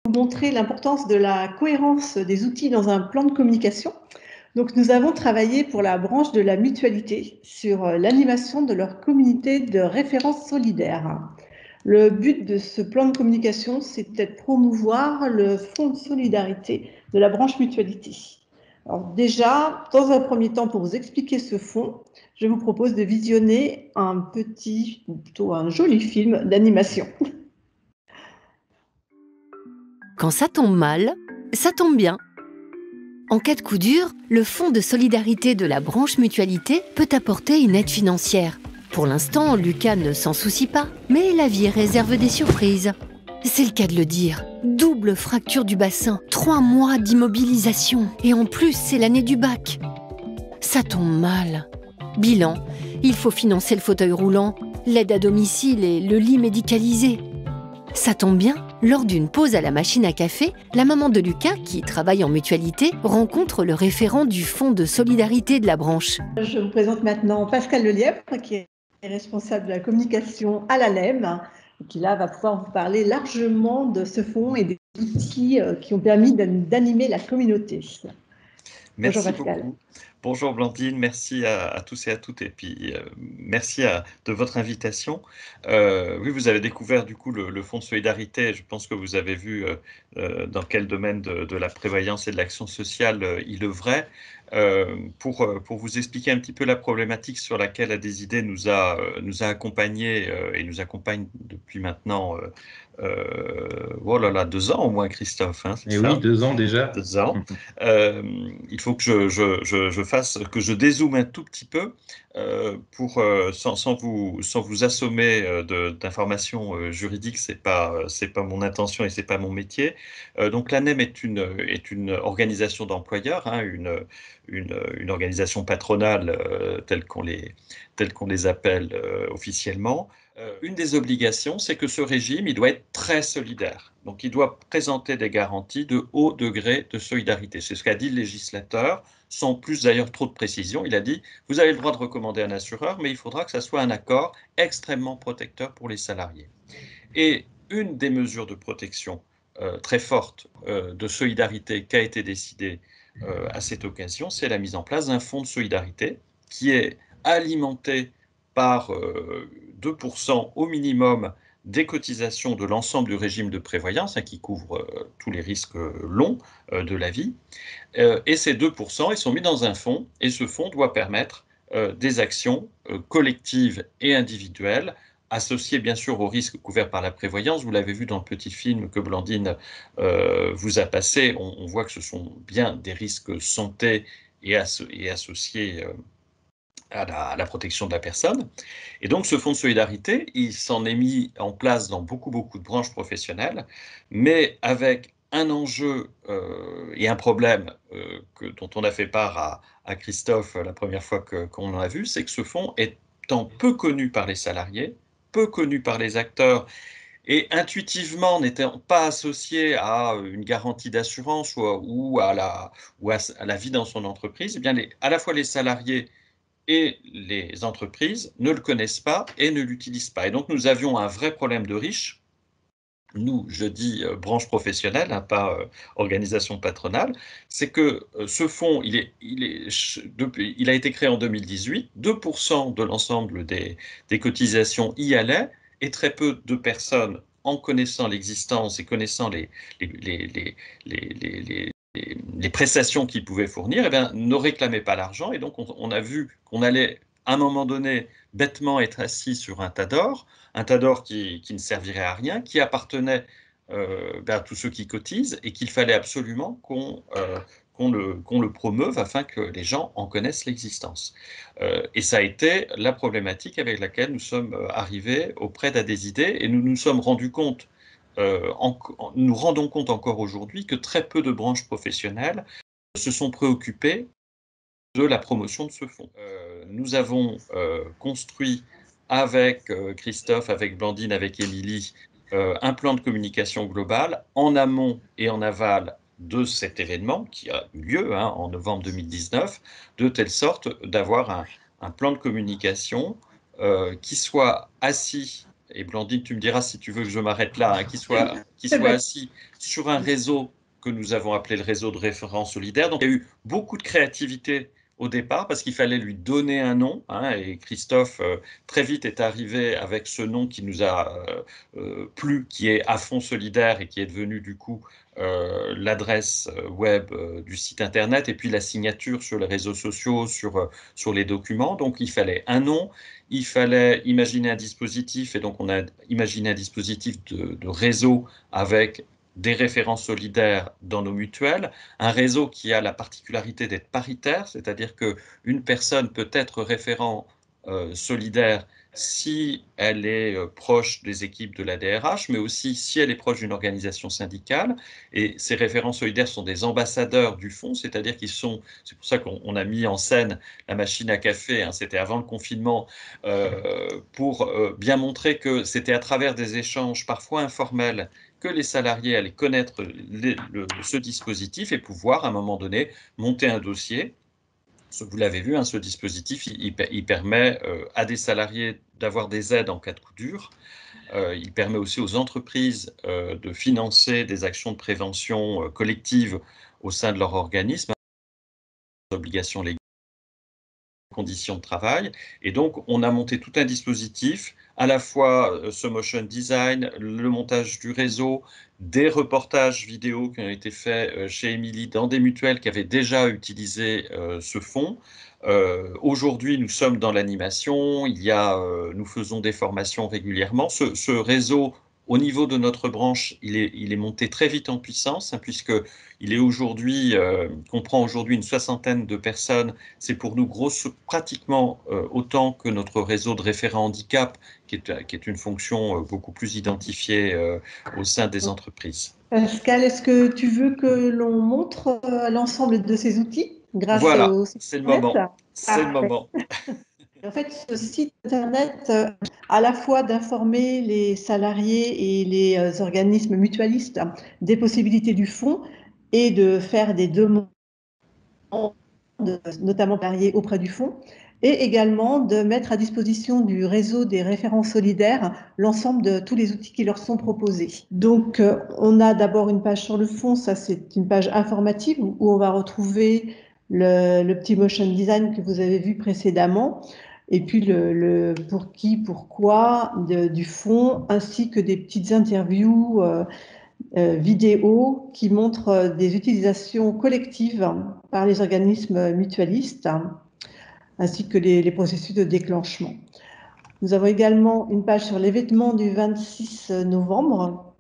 Vous montrer l'importance de la cohérence des outils dans un plan de communication. Donc, nous avons travaillé pour la branche de la mutualité sur l'animation de leur communauté de référence solidaire. Le but de ce plan de communication, c'était de promouvoir le fonds de solidarité de la branche mutualité. Alors déjà, dans un premier temps, pour vous expliquer ce fonds, je vous propose de visionner un petit, ou plutôt un joli film d'animation. Quand ça tombe mal, ça tombe bien. En cas de coup dur, le fonds de solidarité de la branche mutualité peut apporter une aide financière. Pour l'instant, Lucas ne s'en soucie pas, mais la vie réserve des surprises. C'est le cas de le dire. Double fracture du bassin, 3 mois d'immobilisation, et en plus, c'est l'année du bac. Ça tombe mal. Bilan, il faut financer le fauteuil roulant, l'aide à domicile et le lit médicalisé. Ça tombe bien, lors d'une pause à la machine à café, la maman de Lucas, qui travaille en mutualité, rencontre le référent du fonds de solidarité de la branche. Je vous présente maintenant Pascal Lelièvre, qui est responsable de la communication à l'ALEM, et qui là va pouvoir vous parler largement de ce fonds et des outils qui ont permis d'animer la communauté. Merci beaucoup. Bonjour Blandine, merci à tous et à toutes, et puis merci de votre invitation. Oui, vous avez découvert du coup le fonds de solidarité. Je pense que vous avez vu dans quel domaine de la prévoyance et de l'action sociale il œuvrait. Pour vous expliquer un petit peu la problématique sur laquelle ADESIDE nous a accompagnés et nous accompagne depuis maintenant oh là là, 2 ans au moins, Christophe. Hein, et oui, 2 ans déjà. 2 ans. Il faut que je dézoome un tout petit peu sans vous assommer d'informations juridiques. C'est pas mon intention et c'est pas mon métier. Donc l'ANEM est une organisation d'employeurs, hein, une organisation patronale telle qu'on les appelle officiellement. Une des obligations, c'est que ce régime, il doit être très solidaire. Donc, il doit présenter des garanties de haut degré de solidarité. C'est ce qu'a dit le législateur, sans plus d'ailleurs trop de précision. Il a dit, vous avez le droit de recommander un assureur, mais il faudra que ça soit un accord extrêmement protecteur pour les salariés. Et une des mesures de protection très forte de solidarité qui a été décidée à cette occasion, c'est la mise en place d'un fonds de solidarité qui est alimenté par 2% au minimum des cotisations de l'ensemble du régime de prévoyance, hein, qui couvre tous les risques longs de la vie. Et ces 2%, ils sont mis dans un fonds, et ce fonds doit permettre des actions collectives et individuelles, associées bien sûr aux risques couverts par la prévoyance. Vous l'avez vu dans le petit film que Blandine vous a passé, on voit que ce sont bien des risques santé et associés à la protection de la personne. Et donc, ce fonds de solidarité, il s'en est mis en place dans beaucoup de branches professionnelles, mais avec un enjeu et un problème dont on a fait part à Christophe la première fois qu'on l'a vu, c'est que ce fonds étant peu connu par les salariés, peu connu par les acteurs, et intuitivement n'étant pas associé à une garantie d'assurance ou à la vie dans son entreprise, eh bien à la fois les salariés et les entreprises ne le connaissent pas et ne l'utilisent pas. Et donc, nous avions un vrai problème de riches. Nous, je dis branche professionnelle, hein, pas organisation patronale, c'est que ce fonds, il a été créé en 2018, 2% de l'ensemble des cotisations y allaient, et très peu de personnes, en connaissant l'existence et connaissant les prestations qu'ils pouvaient fournir, eh bien, ne réclamaient pas l'argent. Et donc, on a vu qu'on allait, à un moment donné, bêtement être assis sur un tas d'or qui ne servirait à rien, qui appartenait à tous ceux qui cotisent, et qu'il fallait absolument qu'on le promeuve afin que les gens en connaissent l'existence. Et ça a été la problématique avec laquelle nous sommes arrivés auprès d'ADESIDE, et nous nous sommes rendus compte, nous rendons compte encore aujourd'hui que très peu de branches professionnelles se sont préoccupées de la promotion de ce fonds. Nous avons construit avec Christophe, avec Blandine, avec Émilie, un plan de communication global en amont et en aval de cet événement qui a eu lieu en novembre 2019, de telle sorte d'avoir un plan de communication qui soit assis et Blandine, tu me diras si tu veux que je m'arrête là, hein, qui soit assis sur un réseau que nous avons appelé le réseau de référence solidaire. Donc, il y a eu beaucoup de créativité au départ parce qu'il fallait lui donner un nom, hein, et Christophe très vite est arrivé avec ce nom qui nous a plu, qui est À Fond Solidaire et qui est devenu du coup l'adresse web du site internet et puis la signature sur les réseaux sociaux, sur les documents. Donc il fallait un nom, il fallait imaginer un dispositif et donc on a imaginé un dispositif de réseau avec des références solidaires dans nos mutuelles, un réseau qui a la particularité d'être paritaire, c'est-à-dire qu'une personne peut être référent solidaire si elle est proche des équipes de la DRH, mais aussi si elle est proche d'une organisation syndicale. Et ces référents solidaires sont des ambassadeurs du fonds, c'est-à-dire qu'ils sont, c'est pour ça qu'on a mis en scène la machine à café, hein, c'était avant le confinement, pour bien montrer que c'était à travers des échanges parfois informels que les salariés allaient connaître ce dispositif et pouvoir, à un moment donné, monter un dossier. Vous l'avez vu, hein, ce dispositif, il permet à des salariés d'avoir des aides en cas de coup dur. Il permet aussi aux entreprises de financer des actions de prévention collective au sein de leur organisme, obligations légales, conditions de travail. Et donc, on a monté tout un dispositif, à la fois ce motion design, le montage du réseau, des reportages vidéo qui ont été faits chez Émilie dans des mutuelles qui avaient déjà utilisé ce fonds. Aujourd'hui, nous sommes dans l'animation, nous faisons des formations régulièrement. Ce réseau, au niveau de notre branche, il est monté très vite en puissance, hein, puisque il est aujourd'hui, comprend aujourd'hui une soixantaine de personnes. C'est pour nous pratiquement autant que notre réseau de référents handicap, qui est une fonction beaucoup plus identifiée au sein des entreprises. Pascal, est-ce que tu veux que l'on montre l'ensemble de ces outils grâce Voilà, au site c'est le Internet? moment. C'est le Parfait. moment. En fait, ce site Internet, à la fois d'informer les salariés et les organismes mutualistes des possibilités du fonds et de faire des demandes, notamment salariés auprès du fonds, et également de mettre à disposition du réseau des référents solidaires l'ensemble de tous les outils qui leur sont proposés. Donc, on a d'abord une page sur le fonds, ça c'est une page informative où on va retrouver le petit motion design que vous avez vu précédemment, et puis le pour qui, pourquoi du fonds, ainsi que des petites interviews vidéos qui montrent des utilisations collectives par les organismes mutualistes, ainsi que les processus de déclenchement. Nous avons également une page sur l'événement du 26 novembre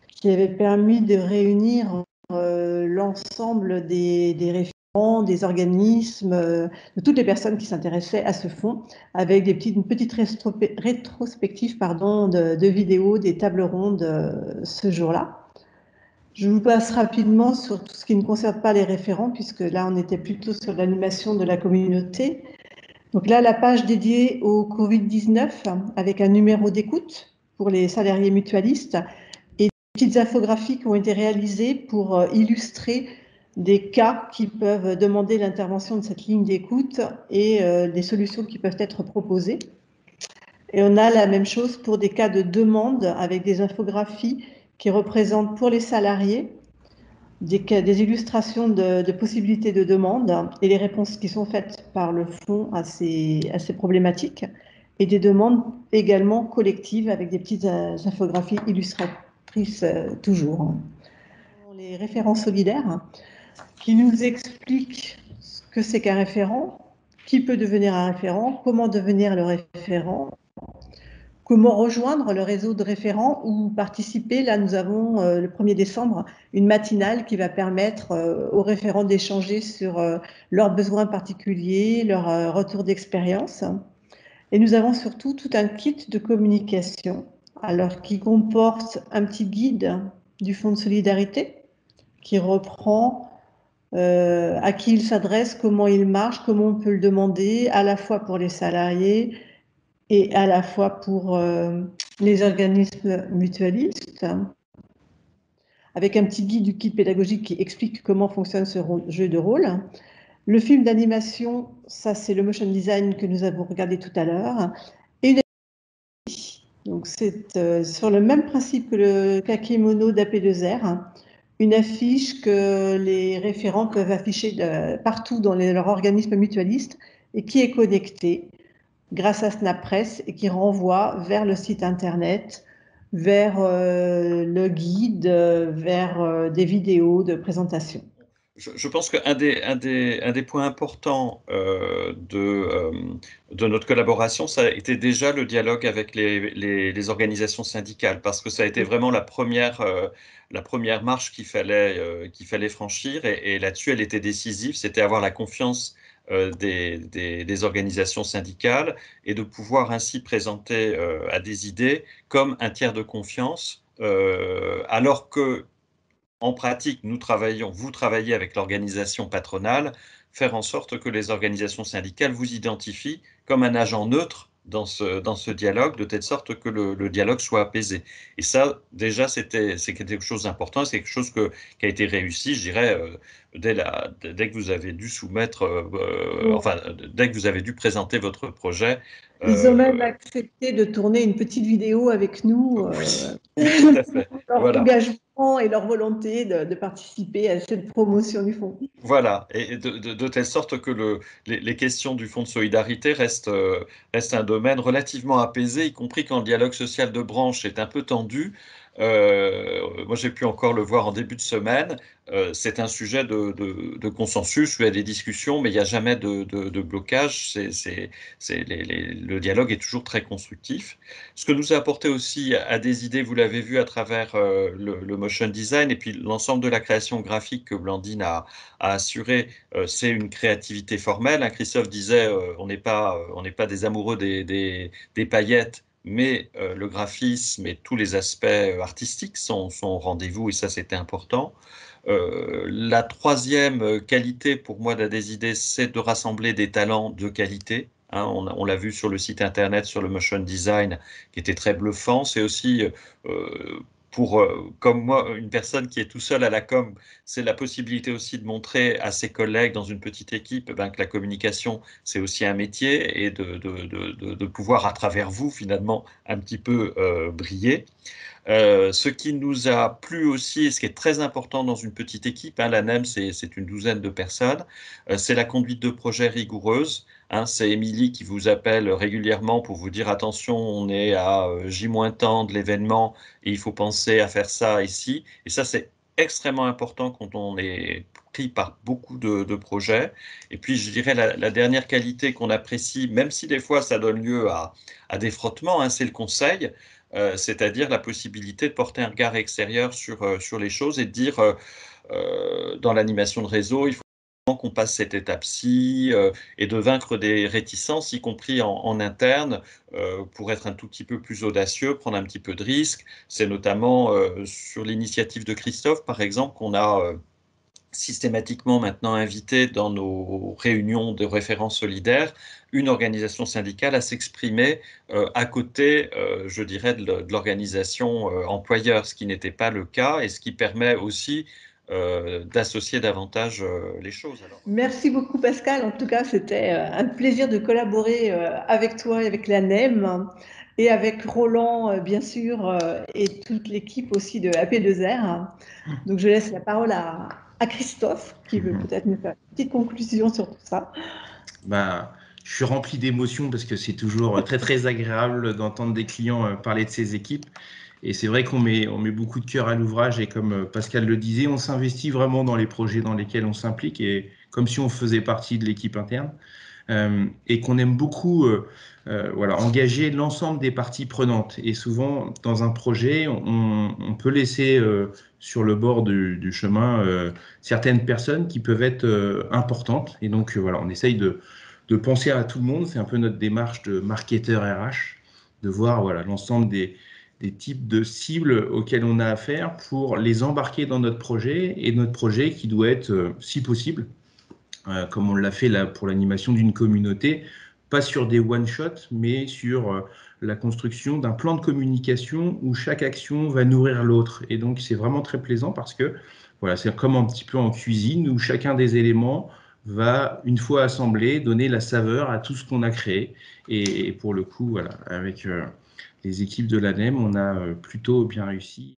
qui avait permis de réunir l'ensemble des référents, des organismes, de toutes les personnes qui s'intéressaient à ce fonds, avec une petite rétrospective de vidéos des tables rondes ce jour-là. Je vous passe rapidement sur tout ce qui ne concerne pas les référents, puisque là, on était plutôt sur l'animation de la communauté. Donc là, la page dédiée au Covid-19, avec un numéro d'écoute pour les salariés mutualistes et des petites infographies qui ont été réalisées pour illustrer des cas qui peuvent demander l'intervention de cette ligne d'écoute et des solutions qui peuvent être proposées. Et on a la même chose pour des cas de demande avec des infographies qui représentent pour les salariés des illustrations de possibilités de demande et les réponses qui sont faites par le fonds à ces problématiques, et des demandes également collectives avec des petites infographies illustratrices toujours. Les référents solidaires qui nous expliquent ce que c'est qu'un référent, qui peut devenir un référent, comment devenir le référent, comment rejoindre le réseau de référents ou participer. Là, nous avons le 1er décembre une matinale qui va permettre aux référents d'échanger sur leurs besoins particuliers, leur retour d'expérience. Et nous avons surtout tout un kit de communication, alors qui comporte un petit guide du Fonds de solidarité qui reprend à qui il s'adresse, comment il marche, comment on peut le demander, à la fois pour les salariés et à la fois pour les organismes mutualistes, avec un petit guide du kit pédagogique qui explique comment fonctionne ce jeu de rôle. Le film d'animation, ça c'est le motion design que nous avons regardé tout à l'heure, et Donc, c'est sur le même principe que le kakémono d'AP2R, hein, une affiche que les référents peuvent afficher partout dans leur organisme mutualiste et qui est connectée grâce à SnapPress et qui renvoie vers le site internet, vers le guide, vers des vidéos de présentation. Je pense qu'un un des points importants de notre collaboration, ça a été déjà le dialogue avec les organisations syndicales, parce que ça a été vraiment la première marche qu'il fallait franchir, et là-dessus, elle était décisive, c'était avoir la confiance des organisations syndicales et de pouvoir ainsi présenter à des idées comme un tiers de confiance, alors que en pratique, vous travaillez avec l'organisation patronale, faire en sorte que les organisations syndicales vous identifient comme un agent neutre dans ce dialogue, de telle sorte que le dialogue soit apaisé. Et ça, déjà, c'est quelque chose d'important, c'est quelque chose qui a été réussi, je dirais, dès que vous avez dû soumettre, enfin, dès que vous avez dû présenter votre projet. Ils ont même accepté de tourner une petite vidéo avec nous, Oui, tout à fait. leur Voilà. engagement et leur volonté de participer à cette promotion du fonds. Voilà, et de telle sorte que les questions du Fonds de solidarité restent un domaine relativement apaisé, y compris quand le dialogue social de branche est un peu tendu. Moi, j'ai pu encore le voir en début de semaine. C'est un sujet de consensus, il y a des discussions, mais il n'y a jamais de blocage. Le dialogue est toujours très constructif. Ce que nous a apporté aussi à des idées, vous l'avez vu à travers le motion design et puis l'ensemble de la création graphique que Blandine a assuré, c'est une créativité formelle, hein. Christophe disait, on n'est pas des amoureux des paillettes, mais le graphisme et tous les aspects artistiques sont au rendez-vous, et ça, c'était important. La troisième qualité pour moi d'Adésidé, c'est de rassembler des talents de qualité. Hein, on l'a vu sur le site internet, sur le motion design, qui était très bluffant. C'est aussi pour, comme moi, une personne qui est tout seul à la com, c'est la possibilité aussi de montrer à ses collègues dans une petite équipe, ben, que la communication, c'est aussi un métier, et de pouvoir, à travers vous, finalement, un petit peu briller. Ce qui nous a plu aussi, et ce qui est très important dans une petite équipe, hein, la NEM, c'est une douzaine de personnes, c'est la conduite de projet rigoureuse. Hein, c'est Émilie qui vous appelle régulièrement pour vous dire attention, on est à J-temps de l'événement et il faut penser à faire ça ici. Et ça, c'est extrêmement important quand on est pris par beaucoup de projets. Et puis, je dirais, la dernière qualité qu'on apprécie, même si des fois ça donne lieu à des frottements, hein, c'est le conseil. C'est-à-dire la possibilité de porter un regard extérieur sur les choses et de dire, dans l'animation de réseau, il faut qu'on passe cette étape-ci, et de vaincre des réticences, y compris en interne, pour être un tout petit peu plus audacieux, prendre un petit peu de risque. C'est notamment sur l'initiative de Christophe, par exemple, qu'on a systématiquement maintenant invité dans nos réunions de référence solidaire une organisation syndicale à s'exprimer à côté, je dirais, de l'organisation employeur, ce qui n'était pas le cas, et ce qui permet aussi d'associer davantage les choses. Alors. Merci beaucoup Pascal. En tout cas, c'était un plaisir de collaborer avec toi et avec la NEM et avec Roland, bien sûr, et toute l'équipe aussi de AP2R. Donc, je laisse la parole à Christophe qui veut peut-être nous faire une petite conclusion sur tout ça. Bah, je suis rempli d'émotions parce que c'est toujours très, très agréable d'entendre des clients parler de ces équipes. Et c'est vrai qu'on met beaucoup de cœur à l'ouvrage, et comme Pascal le disait, on s'investit vraiment dans les projets dans lesquels on s'implique, et comme si on faisait partie de l'équipe interne, et qu'on aime beaucoup voilà, engager l'ensemble des parties prenantes. Et souvent, dans un projet, on peut laisser sur le bord du chemin certaines personnes qui peuvent être importantes. Et donc, voilà, on essaye de penser à tout le monde. C'est un peu notre démarche de marketeur RH, de voir voilà, l'ensemble des types de cibles auxquelles on a affaire pour les embarquer dans notre projet, et notre projet qui doit être, si possible, comme on l'a fait là pour l'animation d'une communauté, pas sur des one-shots, mais sur la construction d'un plan de communication où chaque action va nourrir l'autre. Et donc, c'est vraiment très plaisant parce que voilà, c'est comme un petit peu en cuisine où chacun des éléments va, une fois assemblé, donner la saveur à tout ce qu'on a créé. Et pour le coup, voilà, avec les équipes de l'ANEM, on a plutôt bien réussi.